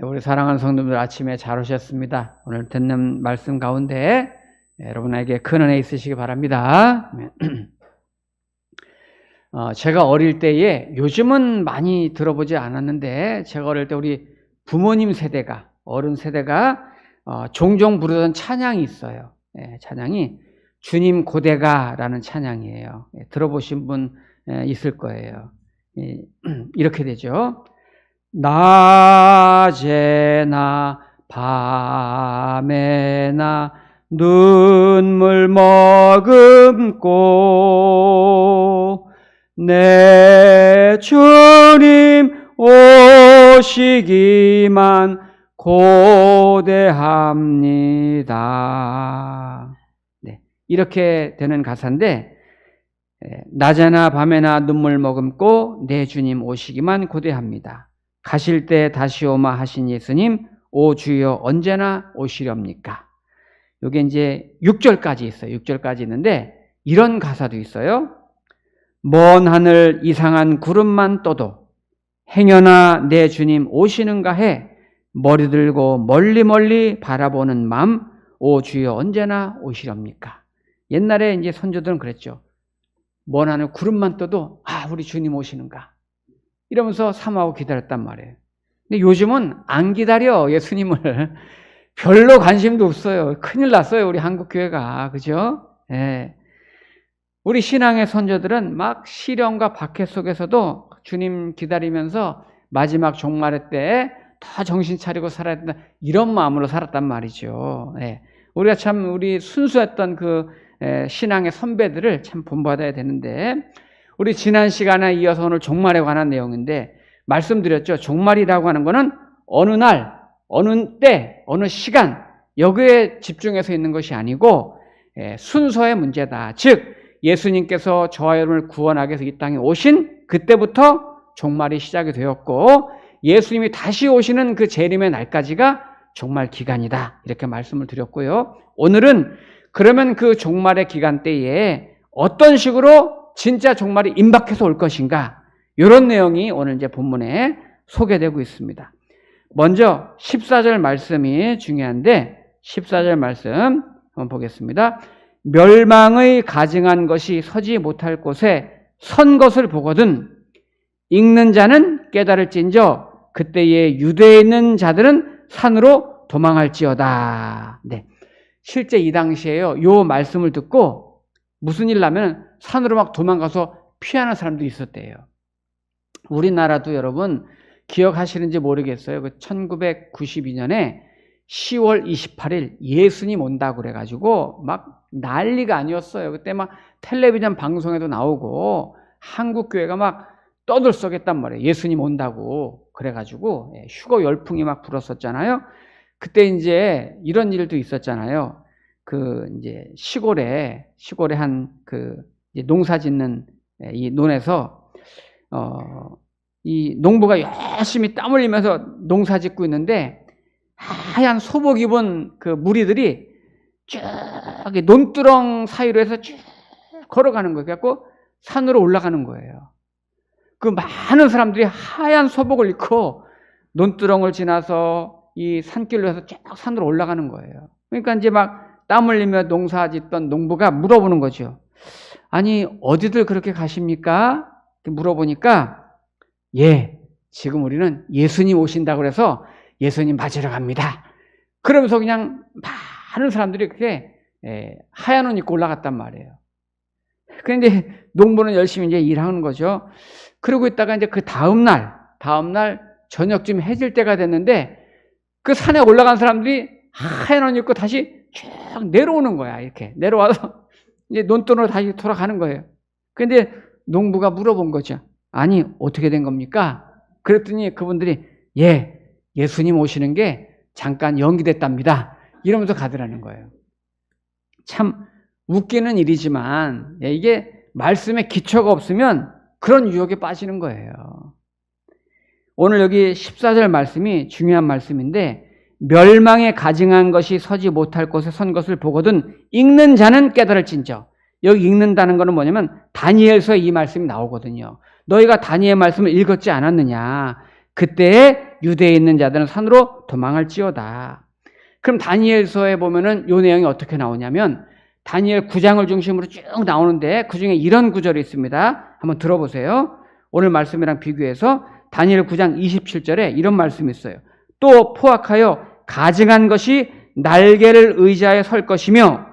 우리 사랑하는 성도들 아침에 잘 오셨습니다. 오늘 듣는 말씀 가운데 여러분에게 큰 은혜 있으시기 바랍니다. 제가 어릴 때에 요즘은 많이 들어보지 않았는데 제가 어릴 때 우리 부모님 세대가 어른 세대가 종종 부르던 찬양이 있어요. 찬양이 주님 고대가라는 찬양이에요. 들어보신 분 있을 거예요. 이렇게 되죠. 낮에나 밤에나 눈물 머금고 내 주님 오시기만 고대합니다. 네, 이렇게 되는 가사인데 낮에나 밤에나 눈물 머금고 내 주님 오시기만 고대합니다. 가실 때 다시 오마 하신 예수님, 오 주여 언제나 오시렵니까? 요게 이제 6절까지 있어요. 6절까지 있는데 이런 가사도 있어요. 먼 하늘 이상한 구름만 떠도 행여나 내 주님 오시는가 해 머리 들고 멀리 멀리 바라보는 맘, 오 주여 언제나 오시렵니까? 옛날에 이제 선조들은 그랬죠. 먼 하늘 구름만 떠도 우리 주님 오시는가? 이러면서 사모하고 기다렸단 말이에요. 근데 요즘은 안 기다려, 예수님을. 별로 관심도 없어요. 큰일 났어요, 우리 한국교회가. 그죠? 예. 우리 신앙의 선조들은 막 시련과 박해 속에서도 주님 기다리면서 마지막 종말의 때에 더 정신 차리고 살아야 된다. 이런 마음으로 살았단 말이죠. 예. 우리가 참 우리 순수했던 그 신앙의 선배들을 참 본받아야 되는데, 우리 지난 시간에 이어서 오늘 종말에 관한 내용인데 말씀드렸죠. 종말이라고 하는 것은 어느 날, 어느 때, 어느 시간 여기에 집중해서 있는 것이 아니고 순서의 문제다. 즉 예수님께서 저와 여러분을 구원하기 위해서 이 땅에 오신 그때부터 종말이 시작이 되었고 예수님이 다시 오시는 그 재림의 날까지가 종말 기간이다. 이렇게 말씀을 드렸고요. 오늘은 그러면 그 종말의 기간 때에 어떤 식으로 진짜 종말이 임박해서 올 것인가? 이런 내용이 오늘 이제 본문에 소개되고 있습니다. 먼저 14절 말씀이 중요한데 14절 말씀 한번 보겠습니다. 멸망의 가증한 것이 서지 못할 곳에 선 것을 보거든 읽는 자는 깨달을진저 그때에 유대에 있는 자들은 산으로 도망할지어다. 네. 실제 이 당시에요. 이 말씀을 듣고 무슨 일 나면 산으로 막 도망가서 피하는 사람도 있었대요. 우리나라도 여러분 기억하시는지 모르겠어요. 그 1992년에 10월 28일 예수님 온다고 그래가지고 막 난리가 아니었어요. 그때 막 텔레비전 방송에도 나오고 한국교회가 막 떠들썩했단 말이에요. 예수님 온다고 그래가지고 휴거 열풍이 막 불었었잖아요. 그때 이제 이런 일도 있었잖아요. 그 이제 시골에 한 그 농사 짓는 이 논에서 이 농부가 열심히 땀 흘리면서 농사 짓고 있는데 하얀 소복 입은 그 무리들이 쭉 논두렁 사이로 해서 쭉 걸어가는 거예요. 그래갖고 산으로 올라가는 거예요. 그 많은 사람들이 하얀 소복을 입고 논두렁을 지나서 이 산길로 해서 쭉 산으로 올라가는 거예요. 그러니까 이제 막 땀 흘리며 농사 짓던 농부가 물어보는 거죠. 아니 어디들 그렇게 가십니까? 물어보니까 지금 우리는 예수님 오신다고 그래서 예수님 맞으러 갑니다. 그러면서 그냥 많은 사람들이 그렇게 하얀 옷 입고 올라갔단 말이에요. 그런데 농부는 열심히 이제 일하는 거죠. 그러고 있다가 이제 그 다음날 저녁쯤 해질 때가 됐는데 그 산에 올라간 사람들이 하얀 옷 입고 다시 쭉 내려오는 거야. 이렇게 내려와서 이제 논두렁으로 다시 돌아가는 거예요. 그런데 농부가 물어본 거죠. 아니 어떻게 된 겁니까? 그랬더니 그분들이 예수님 오시는 게 잠깐 연기됐답니다. 이러면서 가더라는 거예요. 참 웃기는 일이지만 이게 말씀에 기초가 없으면 그런 유혹에 빠지는 거예요. 오늘 여기 14절 말씀이 중요한 말씀인데 멸망에 가증한 것이 서지 못할 곳에 선 것을 보거든 읽는 자는 깨달을진저. 여기 읽는다는 것은 뭐냐면 다니엘서에 이 말씀이 나오거든요. 너희가 다니엘 말씀을 읽었지 않았느냐. 그때에 유대에 있는 자들은 산으로 도망할지어다. 그럼 다니엘서에 보면은 요 내용이 어떻게 나오냐면 다니엘 9장을 중심으로 쭉 나오는데 그중에 이런 구절이 있습니다. 한번 들어보세요. 오늘 말씀이랑 비교해서 다니엘 9장 27절에 이런 말씀이 있어요. 또 포악하여 가증한 것이 날개를 의지하여 설 것이며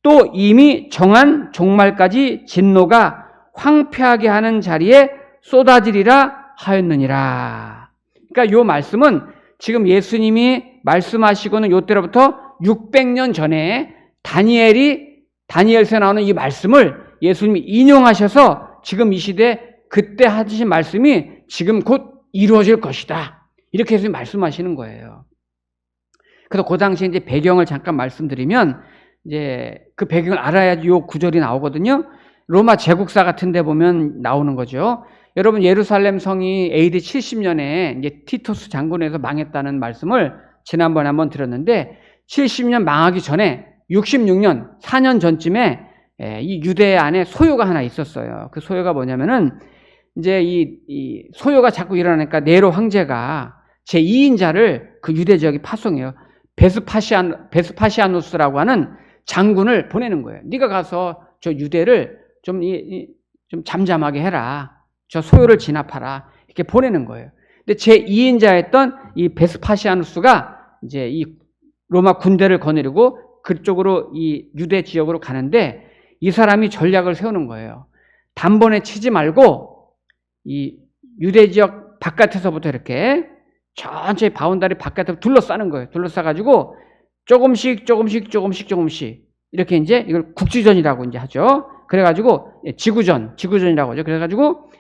또 이미 정한 종말까지 진노가 황폐하게 하는 자리에 쏟아지리라 하였느니라. 그러니까 요 말씀은 지금 예수님이 말씀하시고는 요때로부터 600년 전에 다니엘서에 나오는 이 말씀을 예수님이 인용하셔서 지금 이 시대 그때 하신 말씀이 지금 곧 이루어질 것이다. 이렇게 예수님이 말씀하시는 거예요. 그래서 그 당시에 이제 배경을 잠깐 말씀드리면 이제 그 배경을 알아야지 요 구절이 나오거든요. 로마 제국사 같은 데 보면 나오는 거죠. 여러분 예루살렘 성이 AD 70년에 이제 티토스 장군에서 망했다는 말씀을 지난번에 한번 드렸는데 70년 망하기 전에 66년 4년 전쯤에 이 유대 안에 소요가 하나 있었어요. 그 소요가 뭐냐면은 이제 이 소요가 자꾸 일어나니까 네로 황제가 제2인자를 그 유대 지역에 파송해요. 베스파시아누스라고 하는 장군을 보내는 거예요. 네가 가서 저 유대를 좀 잠잠하게 해라. 저 소요를 진압하라. 이렇게 보내는 거예요. 근데 제2인자였던 이 베스파시아누스가 이제 이 로마 군대를 거느리고 그쪽으로 이 유대 지역으로 가는데 이 사람이 전략을 세우는 거예요. 단번에 치지 말고 이 유대 지역 바깥에서부터 이렇게 천천히 바운다리 바깥에서 둘러싸는 거예요. 둘러싸가지고 조금씩 이렇게 이제 이걸 국지전이라고 이제 하죠. 그래가지고 지구전이라고 하죠. 그래가지고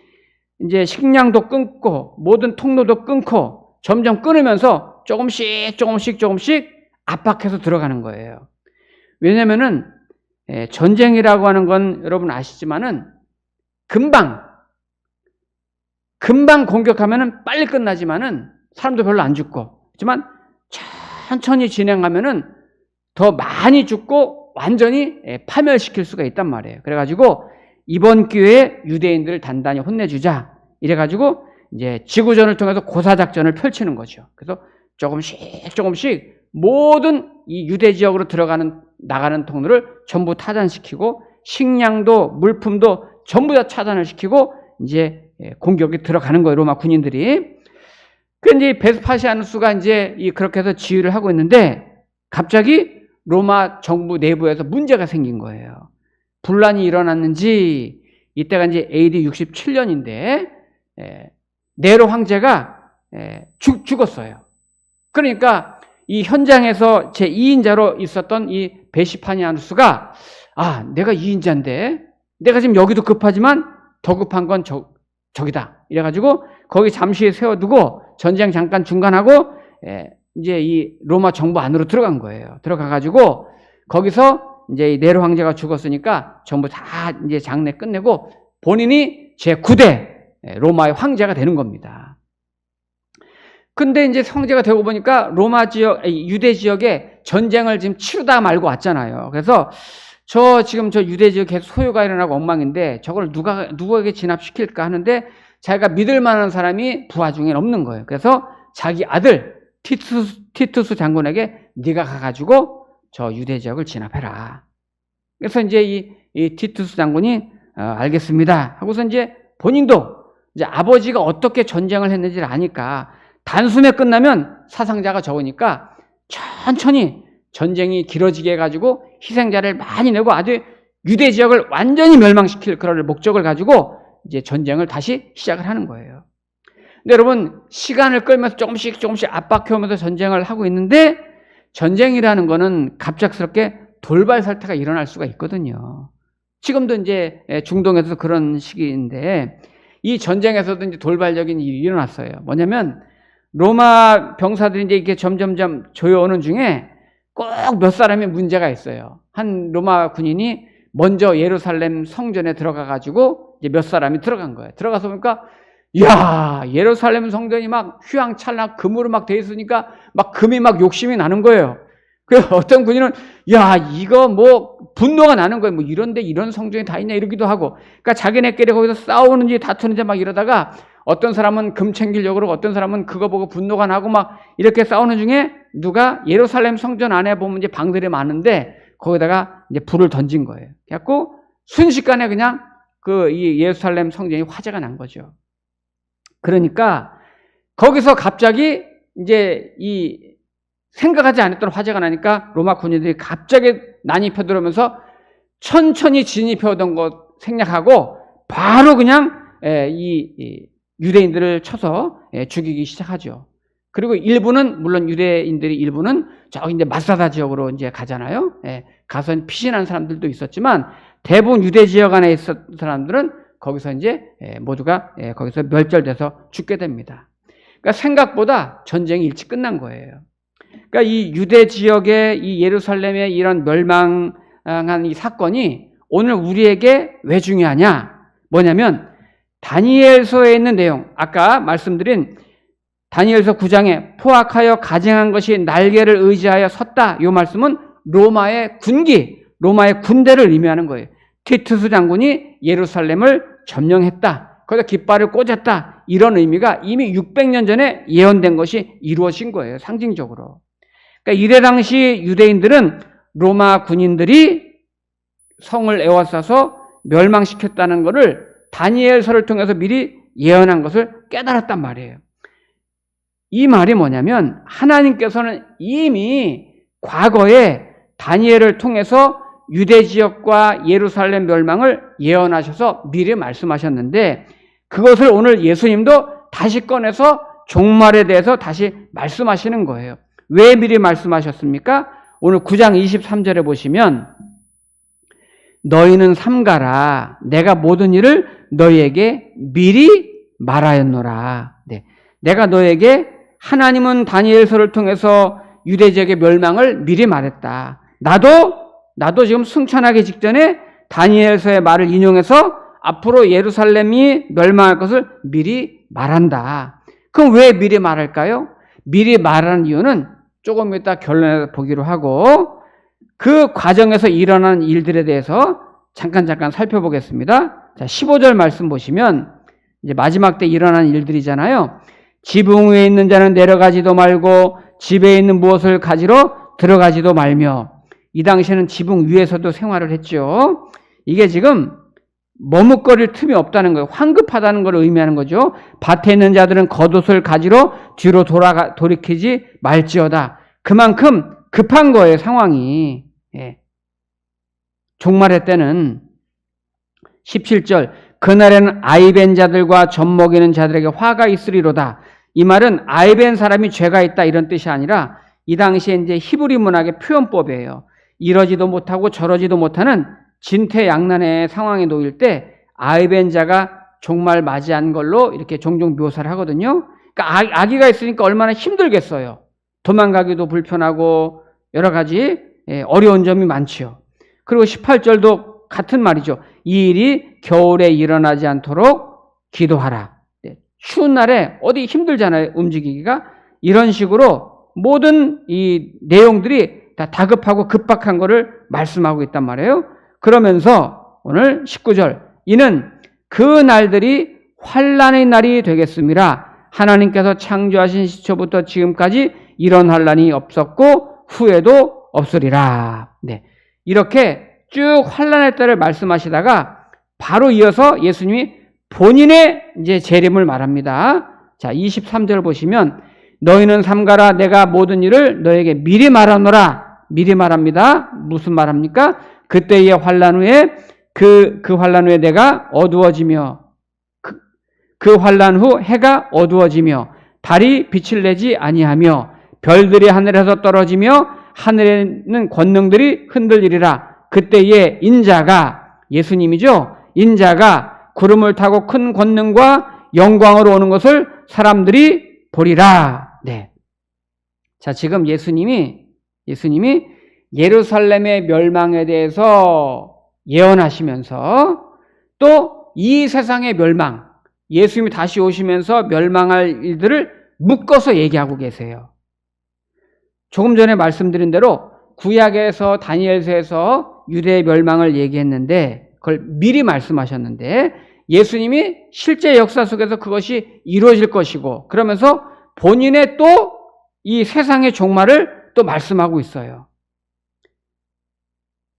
이제 식량도 끊고 모든 통로도 끊고 점점 끊으면서 조금씩 압박해서 들어가는 거예요. 왜냐면은 전쟁이라고 하는 건 여러분 아시지만은 금방 공격하면은 빨리 끝나지만은 사람도 별로 안 죽고 하지만 천천히 진행하면은 더 많이 죽고 완전히 파멸시킬 수가 있단 말이에요. 그래가지고 이번 기회에 유대인들을 단단히 혼내주자. 이래가지고 이제 지구전을 통해서 고사작전을 펼치는 거죠. 그래서 조금씩 모든 이 유대 지역으로 나가는 통로를 전부 타잔시키고 식량도 물품도 전부 다 차단을 시키고 이제 공격에 들어가는 거예요. 로마 군인들이. 그런데 베스파시아누스가 이제 그렇게 해서 지휘를 하고 있는데 갑자기 로마 정부 내부에서 문제가 생긴 거예요. 분란이 일어났는지 이때가 이제 AD 67년인데 네로 황제가 죽었어요. 그러니까 이 현장에서 제2인자로 있었던 이 베시파니아누스가 내가 2인자인데 내가 지금 여기도 급하지만 더 급한 건 저기다. 이래가지고 거기 잠시 세워두고 전쟁 잠깐 중단하고 이제 이 로마 정부 안으로 들어간 거예요. 들어가가지고 거기서 이제 이 네로 황제가 죽었으니까 전부 다 이제 장례 끝내고 본인이 제9대 로마의 황제가 되는 겁니다. 근데 이제 황제가 되고 보니까 로마 지역, 유대 지역에 전쟁을 지금 치르다 말고 왔잖아요. 그래서 지금 저 유대 지역 계속 소요가 일어나고 엉망인데 저걸 누구에게 진압시킬까 하는데 자기가 믿을 만한 사람이 부하 중엔 없는 거예요. 그래서 자기 아들 티투스 장군에게 네가 가가지고 저 유대 지역을 진압해라. 그래서 이제 이 티투스 장군이 알겠습니다 하고서 이제 본인도 이제 아버지가 어떻게 전쟁을 했는지를 아니까 단숨에 끝나면 사상자가 적으니까 천천히 전쟁이 길어지게 해가지고 희생자를 많이 내고 아주 유대 지역을 완전히 멸망시킬 그런 목적을 가지고 이제 전쟁을 다시 시작을 하는 거예요. 근데 여러분 시간을 끌면서 조금씩 압박해오면서 전쟁을 하고 있는데 전쟁이라는 거는 갑작스럽게 돌발 사태가 일어날 수가 있거든요. 지금도 이제 중동에서 그런 시기인데 이 전쟁에서도 이제 돌발적인 일이 일어났어요. 뭐냐면 로마 병사들이 이제 이렇게 점점점 조여오는 중에 꼭 몇 사람이 문제가 있어요. 한 로마 군인이 먼저 예루살렘 성전에 들어가가지고 이제 몇 사람이 들어간 거예요. 들어가서 보니까 이야, 예루살렘 성전이 막 휘황찬란 금으로 막 돼 있으니까 막 금이 막 욕심이 나는 거예요. 그래서 어떤 군인은 야, 이거 뭐 분노가 나는 거예요. 뭐 이런데 이런 성전이 다 있냐 이러기도 하고. 그러니까 자기네끼리 거기서 싸우는지 다투는지 막 이러다가 어떤 사람은 금 챙기려고 그러고 어떤 사람은 그거 보고 분노가 나고 막 이렇게 싸우는 중에 누가 예루살렘 성전 안에 보면 이제 방들이 많은데 거기다가 이제 불을 던진 거예요. 그래갖고 순식간에 그냥 이 예루살렘 성전이 화재가 난 거죠. 그러니까 거기서 갑자기 이제 생각하지 않았던 화재가 나니까 로마 군인들이 갑자기 난입해 들어오면서 천천히 진입해 오던 것 생략하고 바로 그냥 이 유대인들을 쳐서 죽이기 시작하죠. 그리고 일부는 물론 유대인들이 일부는 저기 이제 마사다 지역으로 이제 가잖아요. 가서 피신한 사람들도 있었지만 대부분 유대 지역 안에 있었던 사람들은 거기서 이제 모두가 거기서 멸절돼서 죽게 됩니다. 그러니까 생각보다 전쟁이 일찍 끝난 거예요. 그러니까 이 유대 지역의 이 예루살렘의 이런 멸망한 이 사건이 오늘 우리에게 왜 중요하냐? 뭐냐면 다니엘서에 있는 내용, 아까 말씀드린 다니엘서 9장에 포악하여 가증한 것이 날개를 의지하여 섰다. 이 말씀은 로마의 군기, 로마의 군대를 의미하는 거예요. 티투스 장군이 예루살렘을 점령했다. 거기다 깃발을 꽂았다. 이런 의미가 이미 600년 전에 예언된 것이 이루어진 거예요. 상징적으로. 그러니까 이래 당시 유대인들은 로마 군인들이 성을 에워싸서 멸망시켰다는 것을 다니엘서를 통해서 미리 예언한 것을 깨달았단 말이에요. 이 말이 뭐냐면 하나님께서는 이미 과거에 다니엘을 통해서 유대 지역과 예루살렘 멸망을 예언하셔서 미리 말씀하셨는데 그것을 오늘 예수님도 다시 꺼내서 종말에 대해서 다시 말씀하시는 거예요. 왜 미리 말씀하셨습니까? 오늘 9장 23절에 보시면 너희는 삼가라 내가 모든 일을 너희에게 미리 말하였노라. 내가 너에게 하나님은 다니엘서를 통해서 유대 지역의 멸망을 미리 말했다. 나도 지금 승천하기 직전에 다니엘서의 말을 인용해서 앞으로 예루살렘이 멸망할 것을 미리 말한다. 그럼 왜 미리 말할까요? 미리 말하는 이유는 조금 이따 결론에 보기로 하고 그 과정에서 일어난 일들에 대해서 잠깐 살펴보겠습니다. 자, 15절 말씀 보시면 이제 마지막 때 일어난 일들이잖아요. 지붕 위에 있는 자는 내려가지도 말고 집에 있는 무엇을 가지러 들어가지도 말며 이 당시에는 지붕 위에서도 생활을 했죠. 이게 지금 머뭇거릴 틈이 없다는 거예요. 황급하다는 걸 의미하는 거죠. 밭에 있는 자들은 겉옷을 가지러 뒤로 돌이키지 말지어다. 그만큼 급한 거예요, 상황이. 종말의 때는 17절 그날에는 아이벤 자들과 젖먹이는 자들에게 화가 있으리로다. 이 말은 아이벤 사람이 죄가 있다 이런 뜻이 아니라 이 당시에 이제 히브리 문학의 표현법이에요. 이러지도 못하고 저러지도 못하는 진퇴양난의 상황에 놓일 때 아이벤 자가 종말 맞이한 걸로 이렇게 종종 묘사를 하거든요. 그러니까 아기가 있으니까 얼마나 힘들겠어요. 도망가기도 불편하고 여러 가지 어려운 점이 많지요. 그리고 18절도 같은 말이죠. 이 일이 겨울에 일어나지 않도록 기도하라. 추운 날에 어디 힘들잖아요. 움직이기가. 이런 식으로 모든 이 내용들이 다 다급하고 급박한 것을 말씀하고 있단 말이에요. 그러면서 오늘 19절 이는 그 날들이 환난의 날이 되겠습니다. 하나님께서 창조하신 시초부터 지금까지 이런 환난이 없었고 후에도 없으리라. 이렇게 쭉 환난의 때를 말씀하시다가 바로 이어서 예수님이 본인의 이제 재림을 말합니다. 자, 23절 보시면 너희는 삼가라 내가 모든 일을 너에게 미리 말하노라. 미리 말합니다. 무슨 말합니까? 그때의 환난 후에 그 환난 후에 내가 어두워지며 그 환난 후 해가 어두워지며 달이 빛을 내지 아니하며 별들이 하늘에서 떨어지며 하늘에는 권능들이 흔들리리라. 그때에 인자가 예수님이죠. 인자가 구름을 타고 큰 권능과 영광으로 오는 것을 사람들이 보리라. 자, 지금 예수님이 예루살렘의 멸망에 대해서 예언하시면서 또 이 세상의 멸망, 예수님이 다시 오시면서 멸망할 일들을 묶어서 얘기하고 계세요. 조금 전에 말씀드린 대로 구약에서 다니엘서에서 유대의 멸망을 얘기했는데 그걸 미리 말씀하셨는데 예수님이 실제 역사 속에서 그것이 이루어질 것이고, 그러면서 본인의 또 이 세상의 종말을 또 말씀하고 있어요.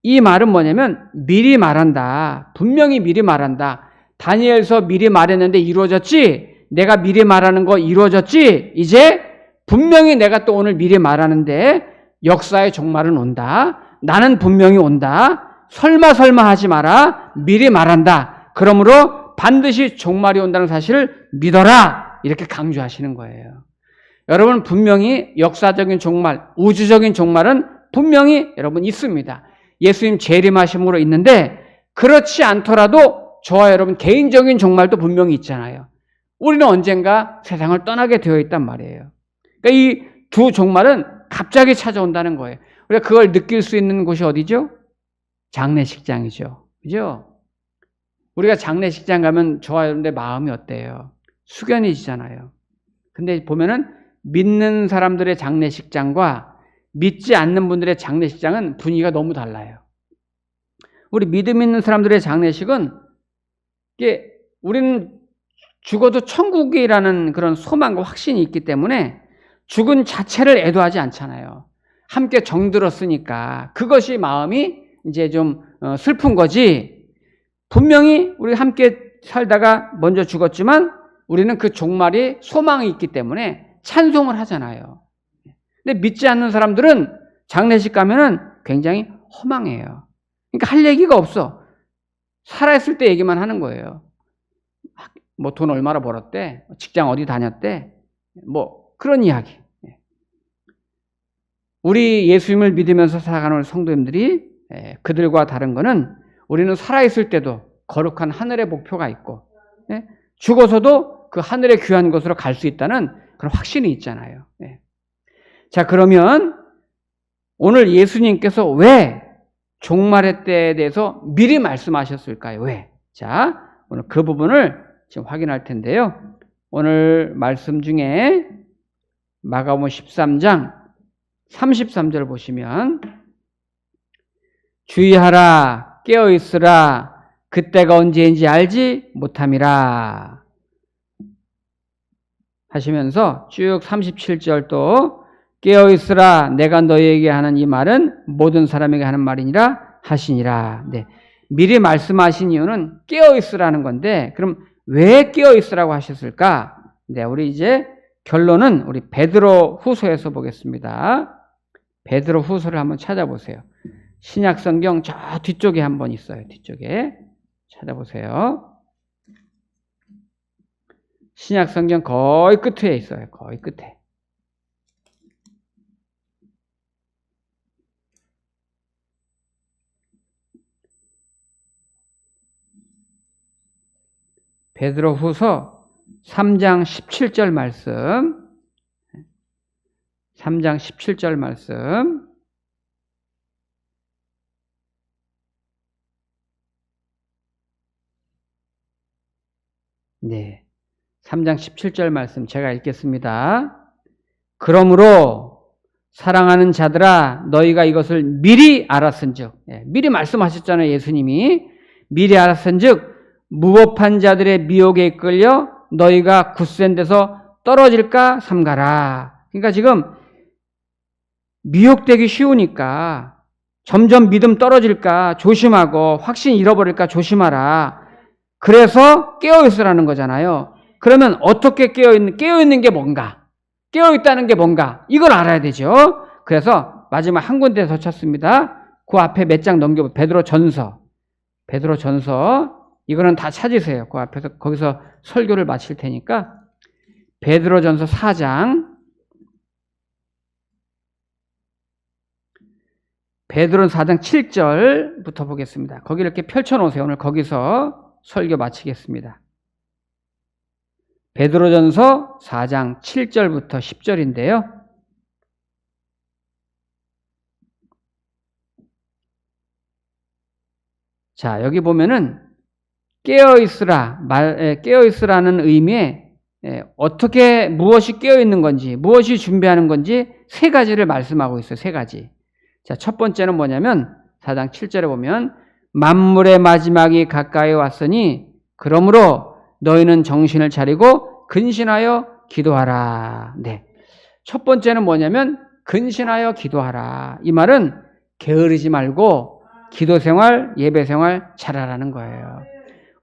이 말은 뭐냐면 미리 말한다. 분명히 미리 말한다. 다니엘서 미리 말했는데 이루어졌지? 내가 미리 말하는 거 이루어졌지? 이제 분명히 내가 또 오늘 미리 말하는데 역사의 종말은 온다. 나는 분명히 온다. 설마 하지 마라. 미리 말한다. 그러므로 반드시 종말이 온다는 사실을 믿어라. 이렇게 강조하시는 거예요. 여러분, 분명히 역사적인 종말, 우주적인 종말은 분명히 여러분 있습니다. 예수님 재림하심으로 있는데, 그렇지 않더라도 저와 여러분 개인적인 종말도 분명히 있잖아요. 우리는 언젠가 세상을 떠나게 되어 있단 말이에요. 그러니까 이 두 종말은 갑자기 찾아온다는 거예요. 우리가 그걸 느낄 수 있는 곳이 어디죠? 장례식장이죠. 그죠? 우리가 장례식장 가면 저와 여러분의 마음이 어때요? 숙연해지잖아요. 근데 보면은 믿는 사람들의 장례식장과 믿지 않는 분들의 장례식장은 분위기가 너무 달라요. 우리 믿음 있는 사람들의 장례식은 이게 우리는 죽어도 천국이라는 그런 소망과 확신이 있기 때문에 죽은 자체를 애도하지 않잖아요. 함께 정들었으니까 그것이 마음이 이제 좀 슬픈 거지. 분명히 우리 함께 살다가 먼저 죽었지만 우리는 그 종말이 소망이 있기 때문에 찬송을 하잖아요. 근데 믿지 않는 사람들은 장례식 가면은 굉장히 허망해요. 그러니까 할 얘기가 없어. 살아있을 때 얘기만 하는 거예요. 뭐 돈 얼마나 벌었대, 직장 어디 다녔대, 뭐 그런 이야기. 우리 예수님을 믿으면서 살아가는 성도님들이 그들과 다른 거는 우리는 살아있을 때도 거룩한 하늘의 목표가 있고 죽어서도 그 하늘의 귀한 곳으로 갈 수 있다는 그런 확신이 있잖아요. 자, 그러면 오늘 예수님께서 왜 종말의 때에 대해서 미리 말씀하셨을까요? 왜? 자, 오늘 그 부분을 지금 확인할 텐데요. 오늘 말씀 중에 마가복음 13장 33절 보시면 주의하라, 깨어있으라, 그때가 언제인지 알지 못함이라 하시면서 쭉 37절 또 깨어있으라, 내가 너희에게 하는 이 말은 모든 사람에게 하는 말이니라 하시니라. 네. 미리 말씀하신 이유는 깨어있으라는 건데, 그럼 왜 깨어있으라고 하셨을까? 네, 우리 이제 결론은 우리 베드로 후서에서 보겠습니다. 베드로 후서를 한번 찾아보세요. 신약 성경 저 뒤쪽에 한번 있어요. 뒤쪽에 찾아보세요. 신약 성경 거의 끝에 있어요. 거의 끝에. 베드로 후서 3장 17절 말씀. 3장 17절 말씀. 네. 3장 17절 말씀 제가 읽겠습니다. 그러므로 사랑하는 자들아, 너희가 이것을 미리 알았은즉, 미리 말씀하셨잖아요. 예수님이 미리 알았은즉 무법한 자들의 미혹에 이끌려 너희가 굳센 데서 떨어질까 삼가라. 그러니까 지금 미혹되기 쉬우니까 점점 믿음 떨어질까 조심하고 확신 잃어버릴까 조심하라. 그래서 깨어있으라는 거잖아요. 그러면 어떻게 깨어있는 게 뭔가? 깨어있다는 게 뭔가? 이걸 알아야 되죠. 그래서 마지막 한 군데 더 찾습니다. 그 앞에 몇 장 넘겨보세요. 베드로 전서. 이거는 다 찾으세요. 그 앞에서, 거기서 설교를 마칠 테니까. 베드로 전서 4장. 베드로 4장 7절부터 보겠습니다. 거기 이렇게 펼쳐놓으세요. 오늘 거기서 설교 마치겠습니다. 베드로전서 4장 7절부터 10절인데요. 자, 여기 보면은 깨어있으라는 의미에 어떻게 무엇이 깨어있는 건지, 무엇이 준비하는 건지 세 가지를 말씀하고 있어요. 세 가지. 자, 첫 번째는 뭐냐면 4장 7절에 보면 만물의 마지막이 가까이 왔으니 그러므로 너희는 정신을 차리고 근신하여 기도하라. 네. 첫 번째는 뭐냐면 근신하여 기도하라. 이 말은 게으르지 말고 기도 생활, 예배 생활 잘하라는 거예요.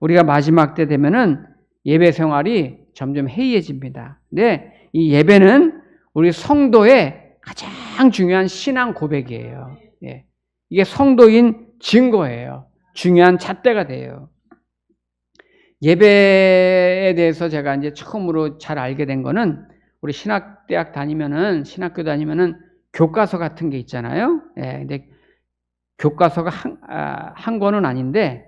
우리가 마지막 때 되면은 예배 생활이 점점 해이해집니다. 근데 이 예배는 우리 성도의 가장 중요한 신앙 고백이에요. 예. 이게 성도인 증거예요. 중요한 잣대가 돼요. 예배에 대해서 제가 이제 처음으로 잘 알게 된 거는 우리 신학교 다니면은 교과서 같은 게 있잖아요. 예, 근데 교과서가 한 권은 아닌데,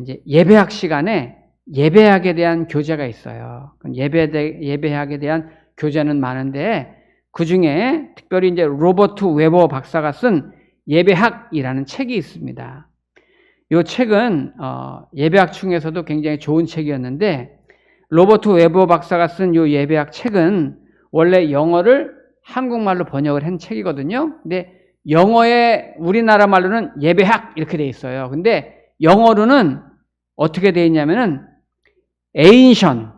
이제 예배학 시간에 예배학에 대한 교재가 있어요. 예배학에 대한 교재는 많은데, 그 중에 특별히 이제 로버트 웨버 박사가 쓴 예배학이라는 책이 있습니다. 이 책은 예배학 중에서도 굉장히 좋은 책이었는데, 로버트 웨버 박사가 쓴 이 예배학 책은 원래 영어를 한국말로 번역을 한 책이거든요. 근데 영어에 우리나라 말로는 예배학 이렇게 돼 있어요. 근데 영어로는 어떻게 돼 있냐면은 Ancient,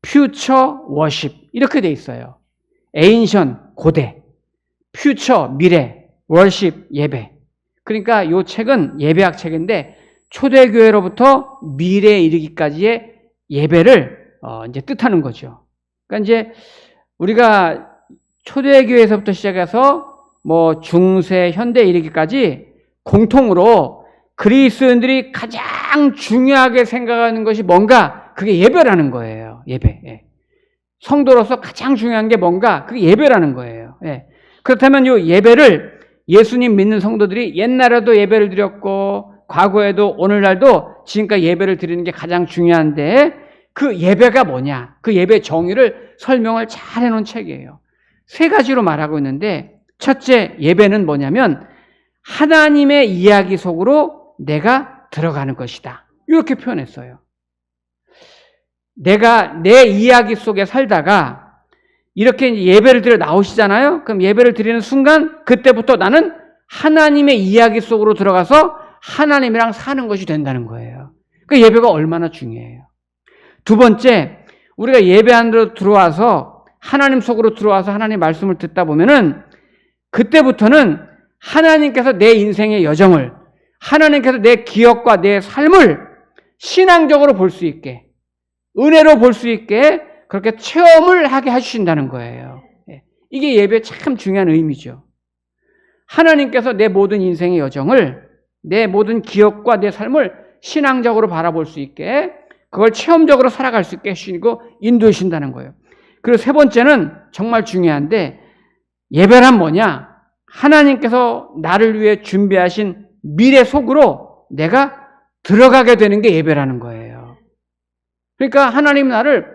Future Worship 이렇게 돼 있어요. Ancient 고대, Future 미래, Worship 예배. 그러니까 이 책은 예배학 책인데 초대교회로부터 미래에 이르기까지의 예배를 이제 뜻하는 거죠. 그러니까 이제 우리가 초대교회에서부터 시작해서 뭐 중세, 현대에 이르기까지 공통으로 그리스도인들이 가장 중요하게 생각하는 것이 뭔가? 그게 예배라는 거예요. 예배. 예. 성도로서 가장 중요한 게 뭔가? 그게 예배라는 거예요. 예. 그렇다면 이 예배를 예수님 믿는 성도들이 옛날에도 예배를 드렸고 과거에도 오늘날도 지금까지 예배를 드리는 게 가장 중요한데 그 예배가 뭐냐? 그 예배 정의를 설명을 잘 해놓은 책이에요. 세 가지로 말하고 있는데 첫째 예배는 뭐냐면 하나님의 이야기 속으로 내가 들어가는 것이다. 이렇게 표현했어요. 내가 내 이야기 속에 살다가 이렇게 예배를 드려 나오시잖아요. 그럼 예배를 드리는 순간 그때부터 나는 하나님의 이야기 속으로 들어가서 하나님이랑 사는 것이 된다는 거예요. 그 예배가 얼마나 중요해요. 두 번째, 우리가 예배 안으로 들어와서 하나님 속으로 들어와서 하나님 말씀을 듣다 보면은 그때부터는 하나님께서 내 인생의 여정을, 하나님께서 내 기억과 내 삶을 신앙적으로 볼 수 있게, 은혜로 볼 수 있게 그렇게 체험을 하게 해주신다는 거예요. 이게 예배의 참 중요한 의미죠. 하나님께서 내 모든 인생의 여정을, 내 모든 기억과 내 삶을 신앙적으로 바라볼 수 있게, 그걸 체험적으로 살아갈 수 있게 해주시고 인도해 주신다는 거예요. 그리고 세 번째는 정말 중요한데, 예배란 뭐냐? 하나님께서 나를 위해 준비하신 미래 속으로 내가 들어가게 되는 게 예배라는 거예요. 그러니까 하나님 나를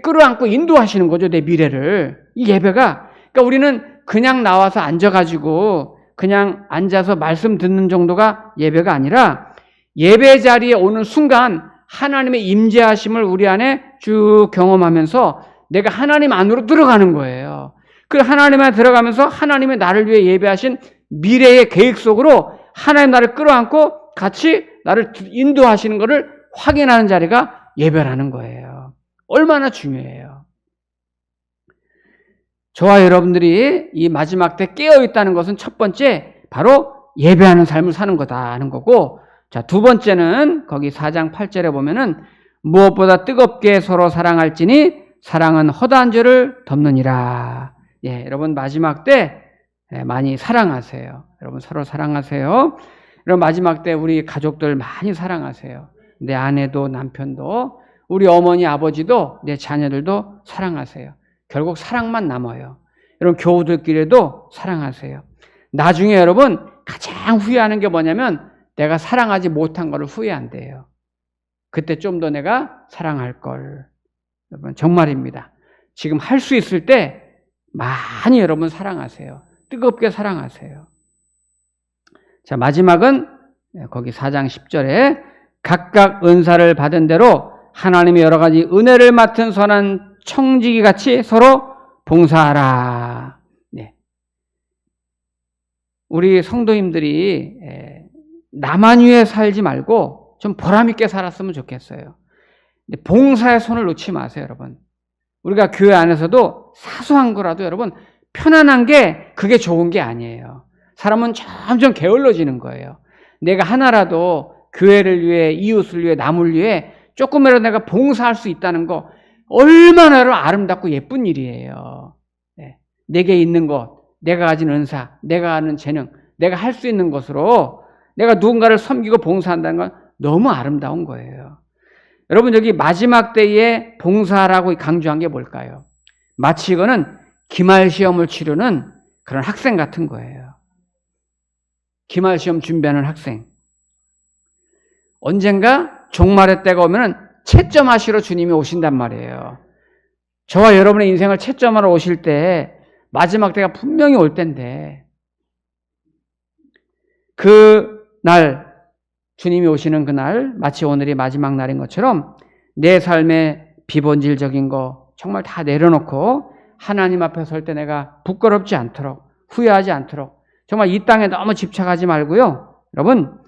끌어안고 인도하시는 거죠, 내 미래를. 이 예배가, 그러니까 우리는 그냥 나와서 앉아가지고 그냥 앉아서 말씀 듣는 정도가 예배가 아니라 예배 자리에 오는 순간 하나님의 임재하심을 우리 안에 쭉 경험하면서 내가 하나님 안으로 들어가는 거예요. 그 하나님 안에 들어가면서 하나님의 나를 위해 예배하신 미래의 계획 속으로 하나님 나를 끌어안고 같이 나를 인도하시는 것을 확인하는 자리가 예배라는 거예요. 얼마나 중요해요. 저와 여러분들이 이 마지막 때 깨어있다는 것은 첫 번째 바로 예배하는 삶을 사는 거다 하는 거고, 자, 두 번째는 거기 4장 8절에 보면은 무엇보다 뜨겁게 서로 사랑할지니 사랑은 허다한 죄를 덮느니라. 예, 여러분 마지막 때 많이 사랑하세요. 여러분 서로 사랑하세요. 여러분 마지막 때 우리 가족들 많이 사랑하세요. 내 아내도 남편도 우리 어머니 아버지도 내 자녀들도 사랑하세요. 결국 사랑만 남아요. 여러분 교우들끼리도 사랑하세요. 나중에 여러분 가장 후회하는 게 뭐냐면 내가 사랑하지 못한 거를 후회한대요. 그때 좀 더 내가 사랑할 걸. 여러분 정말입니다. 지금 할 수 있을 때 많이 여러분 사랑하세요. 뜨겁게 사랑하세요. 자, 마지막은 거기 4장 10절에 각각 은사를 받은 대로 하나님의 여러 가지 은혜를 맡은 선한 청지기 같이 서로 봉사하라. 네. 우리 성도님들이 나만 위해 살지 말고 좀 보람있게 살았으면 좋겠어요. 근데 봉사에 손을 놓지 마세요, 여러분. 우리가 교회 안에서도 사소한 거라도 여러분 편안한 게 그게 좋은 게 아니에요. 사람은 점점 게을러지는 거예요. 내가 하나라도 교회를 위해, 이웃을 위해, 남을 위해 조금이라도 내가 봉사할 수 있다는 거 얼마나 아름답고 예쁜 일이에요. 네. 내게 있는 것, 내가 가진 은사, 내가 아는 재능, 내가 할 수 있는 것으로 내가 누군가를 섬기고 봉사한다는 건 너무 아름다운 거예요. 여러분, 여기 마지막 때에 봉사라고 강조한 게 뭘까요? 마치 이거는 기말 시험을 치르는 그런 학생 같은 거예요. 기말 시험 준비하는 학생. 언젠가 종말의 때가 오면은 채점하시러 주님이 오신단 말이에요. 저와 여러분의 인생을 채점하러 오실 때 마지막 때가 분명히 올 텐데 그 날 주님이 오시는 그날 마치 오늘이 마지막 날인 것처럼 내 삶의 비본질적인 거 정말 다 내려놓고 하나님 앞에 설 때 내가 부끄럽지 않도록 후회하지 않도록 정말 이 땅에 너무 집착하지 말고요. 여러분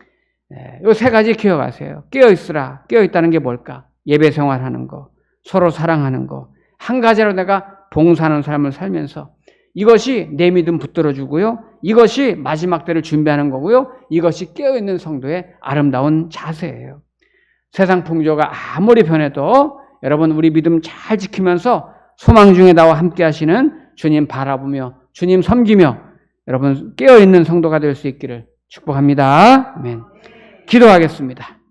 이 세 가지 기억하세요. 깨어있으라. 깨어있다는 게 뭘까? 예배 생활하는 거, 서로 사랑하는 거, 한 가지로 내가 봉사하는 삶을 살면서 이것이 내 믿음 붙들어주고요. 이것이 마지막 때를 준비하는 거고요. 이것이 깨어있는 성도의 아름다운 자세예요. 세상 풍조가 아무리 변해도 여러분 우리 믿음 잘 지키면서 소망 중에 나와 함께 하시는 주님 바라보며 주님 섬기며 여러분 깨어있는 성도가 될 수 있기를 축복합니다. 아멘. 기도하겠습니다.